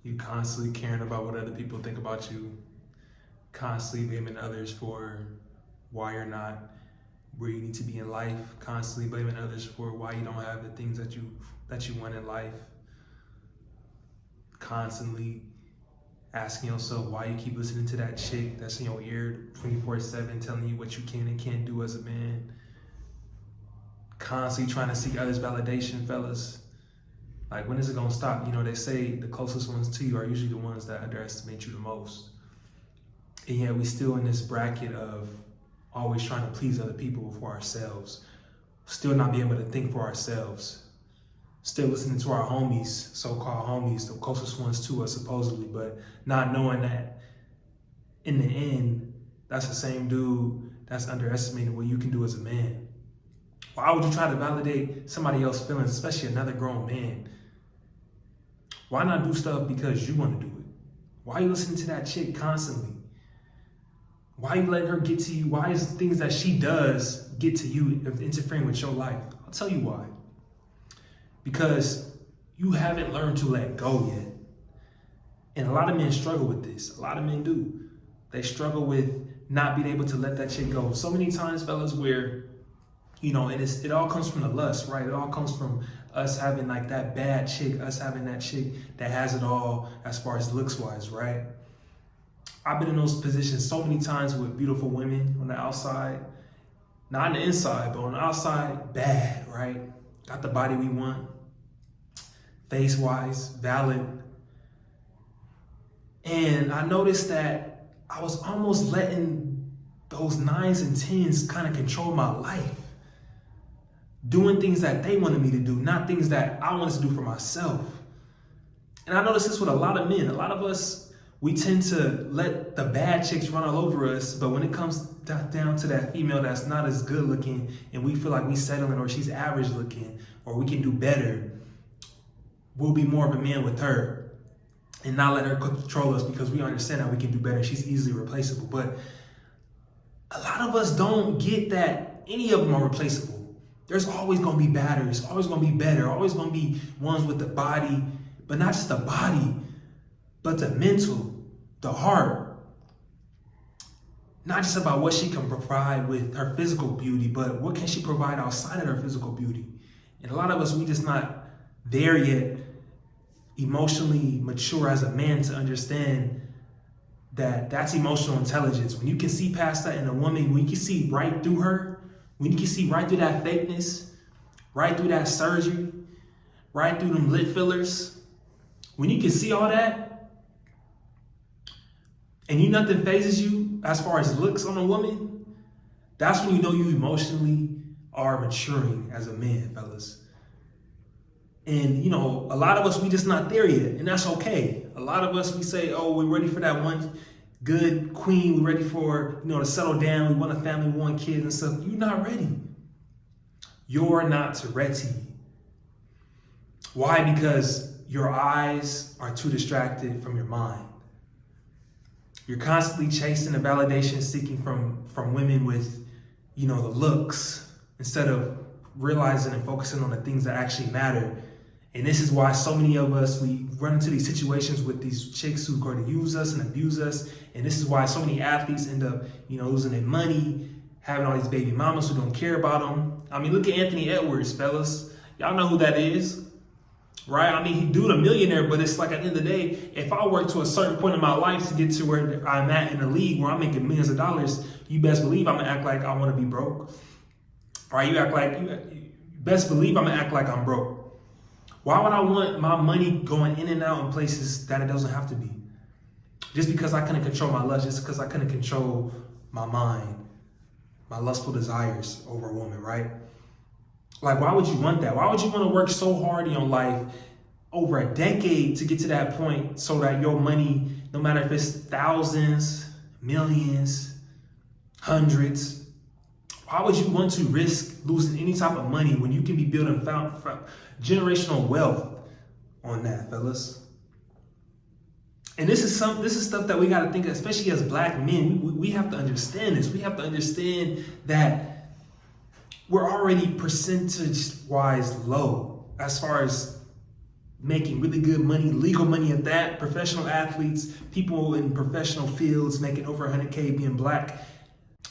You constantly caring about what other people think about you, constantly blaming others for why you're not where you need to be in life, constantly blaming others for why you don't have the things that you want in life, constantly asking yourself why you keep listening to that chick that's in your ear 24/7 telling you what you can and can't do as a man, constantly trying to seek others' validation, fellas. Like, when is it gonna stop? You know, they say the closest ones to you are usually the ones that underestimate you the most. And yet we still in this bracket of always trying to please other people before ourselves. Still not being able to think for ourselves. Still listening to our homies, so-called homies, the closest ones to us supposedly, but not knowing that in the end, that's the same dude that's underestimating what you can do as a man. Why would you try to validate somebody else's feelings, especially another grown man? Why not do stuff because you want to do it? Why are you listening to that chick constantly? Why are you letting her get to you? Why is things that she does get to you interfering with your life? I'll tell you why. Because you haven't learned to let go yet. And a lot of men struggle with this. A lot of men do. They struggle with not being able to let that chick go. So many times, fellas, where, you know, and it all comes from the lust, right? It all comes from us having like that bad chick, us having that chick that has it all as far as looks wise, right? I've been in those positions so many times with beautiful women on the outside, not on the inside, but on the outside, bad, right? Got the body we want, face wise, valid. And I noticed that I was almost letting those 9s and 10s kind of control my life. Doing things that they wanted me to do, not things that I wanted to do for myself. And I noticed this with a lot of men. A lot of us, we tend to let the bad chicks run all over us, but when it comes down to that female that's not as good looking and we feel like we settling or she's average looking or we can do better, we'll be more of a man with her and not let her control us because we understand that we can do better. She's easily replaceable. But a lot of us don't get that any of them are replaceable. There's always going to be batters, always going to be better, always going to be ones with the body, but not just the body, but the mental, the heart. Not just about what she can provide with her physical beauty, but what can she provide outside of her physical beauty. And a lot of us, we just not there yet, emotionally mature as a man to understand that that's emotional intelligence. When you can see past that in a woman, when you can see right through her, when you can see right through that fakeness, right through that surgery, right through them lip fillers, when you can see all that, and nothing phases you as far as looks on a woman, that's when you know you emotionally are maturing as a man, fellas. And, you know, a lot of us, we just not there yet, and that's okay. A lot of us, we say, oh, we're ready for that one good queen, we're ready for, you know, to settle down, we want a family, we want kids and stuff. You're not ready. You're not ready. Why? Because your eyes are too distracted from your mind. You're constantly chasing the validation, seeking from women with, you know, the looks, instead of realizing and focusing on the things that actually matter. And this is why so many of us, we run into these situations with these chicks who are going to use us and abuse us. And this is why so many athletes end up, you know, losing their money, having all these baby mamas who don't care about them. I mean, look at Anthony Edwards, fellas. Y'all know who that is, right? I mean, he dude a millionaire, but it's like at the end of the day, if I work to a certain point in my life to get to where I'm at in the league where I'm making millions of dollars, you best believe I'm going to act like I want to be broke. All right, you best believe I'm going to act like I'm broke. Why would I want my money going in and out in places that it doesn't have to be? Just because I couldn't control my lust, just because I couldn't control my mind, my lustful desires over a woman, right? Like, why would you want that? Why would you want to work so hard in your life over a decade to get to that point so that your money, no matter if it's thousands, millions, hundreds, why would you want to risk losing any type of money when you can be building generational wealth on that, fellas? And this is stuff that we got to think, especially as black men. We have to understand this. We have to understand that we're already percentage-wise low as far as making really good money, legal money at that, professional athletes, people in professional fields making over 100K being black.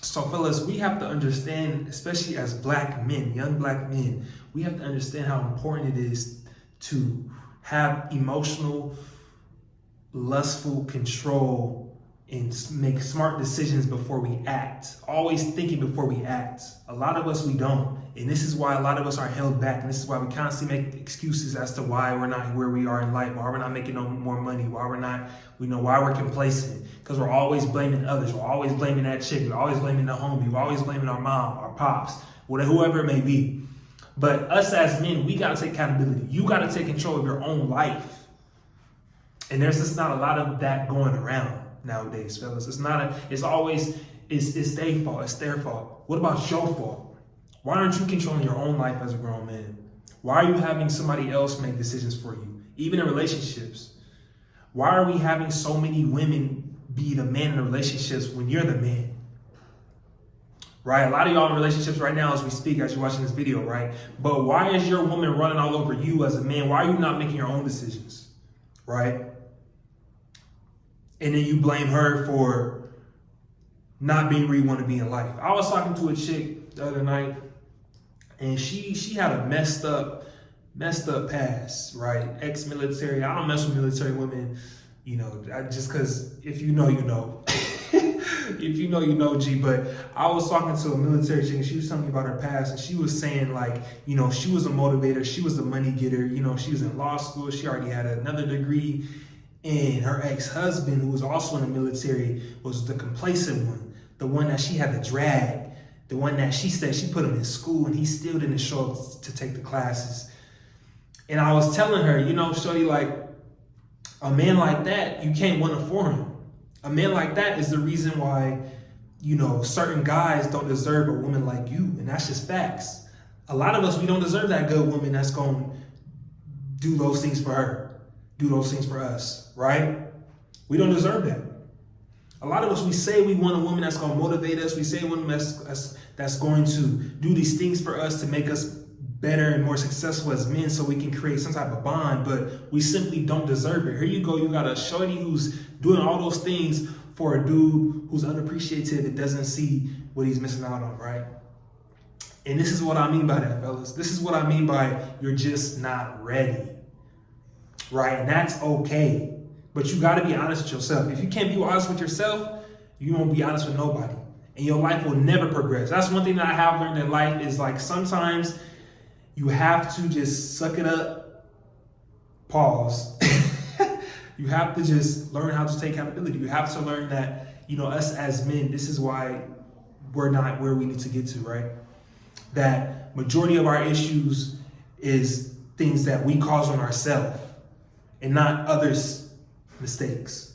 So fellas, we have to understand, especially as black men, young black men, we have to understand how important it is to have emotional, lustful control and make smart decisions before we act. Always thinking before we act. A lot of us, we don't. And this is why a lot of us are held back. And this is why we constantly make excuses as to why we're not where we are in life, why we're not making no more money, why we're not, why we're complacent. Because we're always blaming others. We're always blaming that chick. We're always blaming the homie. We're always blaming our mom, our pops, whoever it may be. But us as men, we got to take accountability. You got to take control of your own life. And there's just not a lot of that going around nowadays, fellas. It's their fault. It's their fault. What about your fault? Why aren't you controlling your own life as a grown man? Why are you having somebody else make decisions for you? Even in relationships. Why are we having so many women be the man in relationships when you're the man? Right? A lot of y'all in relationships right now as we speak, as you're watching this video, right? But why is your woman running all over you as a man? Why are you not making your own decisions? Right? And then you blame her for not being where you want to be in life. I was talking to a chick the other night, and she had a messed up past, right? Ex-military. I don't mess with military women, just because if you know, you know. If you know, you know, G. But I was talking to a military chick, and she was telling me about her past, and she was saying, like, she was a motivator, she was a money getter, she was in law school, she already had another degree. And her ex-husband, who was also in the military, was the complacent one, the one that she had to drag, the one that she said she put him in school and he still didn't show up to take the classes. And I was telling her, shorty, like, a man like that, you can't want to for him. A man like that is the reason why, certain guys don't deserve a woman like you. And that's just facts. A lot of us, we don't deserve that good woman that's going to do those things for her, do those things for us, right? We don't deserve that. A lot of us, we say we want a woman that's going to motivate us. We say a woman that's going to do these things for us to make us better and more successful as men so we can create some type of bond, but we simply don't deserve it. Here you go, you got a shorty who's doing all those things for a dude who's unappreciative and doesn't see what he's missing out on, right? And this is what I mean by that, fellas. This is what I mean by you're just not ready, right? And that's okay, but you got to be honest with yourself. If you can't be honest with yourself, you won't be honest with nobody, and your life will never progress. That's one thing that I have learned in life is, like, sometimes you have to just suck it up, pause. You have to just learn how to take accountability. You have to learn that, us as men, this is why we're not where we need to get to, right? That majority of our issues is things that we cause on ourselves and not others' mistakes.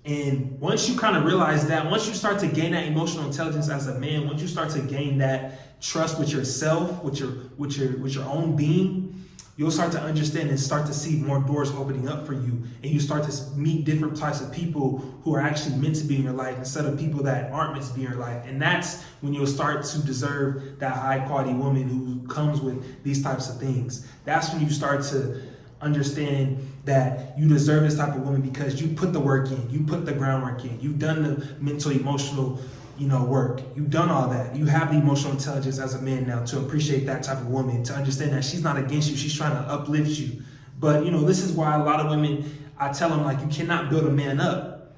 And once you kind of realize that, once you start to gain that emotional intelligence as a man, once you start to gain that trust with yourself, with your own being, you'll start to understand and start to see more doors opening up for you. And you start to meet different types of people who are actually meant to be in your life instead of people that aren't meant to be in your life. And that's when you'll start to deserve that high quality woman who comes with these types of things. That's when you start to understand that you deserve this type of woman because you put the work in, you put the groundwork in, you've done the mental, emotional, work. You've done all that. You have the emotional intelligence as a man now to appreciate that type of woman, to understand that she's not against you, she's trying to uplift you. But, this is why a lot of women, I tell them, like, you cannot build a man up,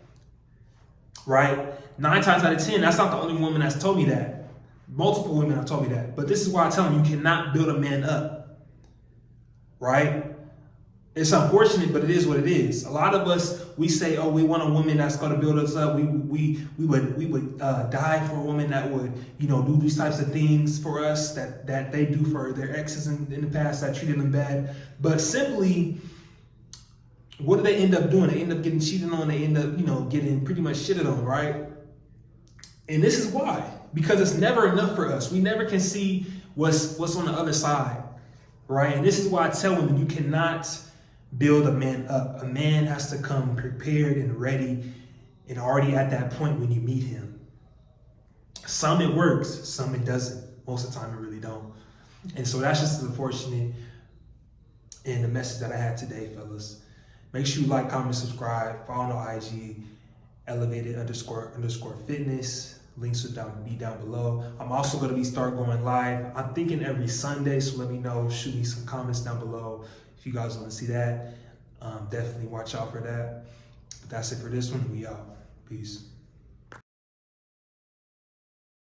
right? 9 times out of 10, that's not the only woman that's told me that. Multiple women have told me that. But this is why I tell them, you cannot build a man up, right? It's unfortunate, but it is what it is. A lot of us, we say, oh, we want a woman that's going to build us up. We would die for a woman that would, do these types of things for us that they do for their exes in the past that treated them bad. But simply, what do they end up doing? They end up getting cheated on. They end up, getting pretty much shitted on, right? And this is why. Because it's never enough for us. We never can see what's on the other side, right? And this is why I tell women, you cannot build a man up. A man has to come prepared and ready and already at that point when you meet him. Some it works, some it doesn't. Most of the time it really don't. And so that's just unfortunate. and the message that I had today, fellas. Make sure you like, comment, subscribe, follow on IG, elevated__fitness. Links will be down below. I'm also going to start going live. I'm thinking every Sunday, so let me know. Shoot me some comments down below if you guys want to see that. Definitely watch out for that. But that's it for this one. We out. Peace.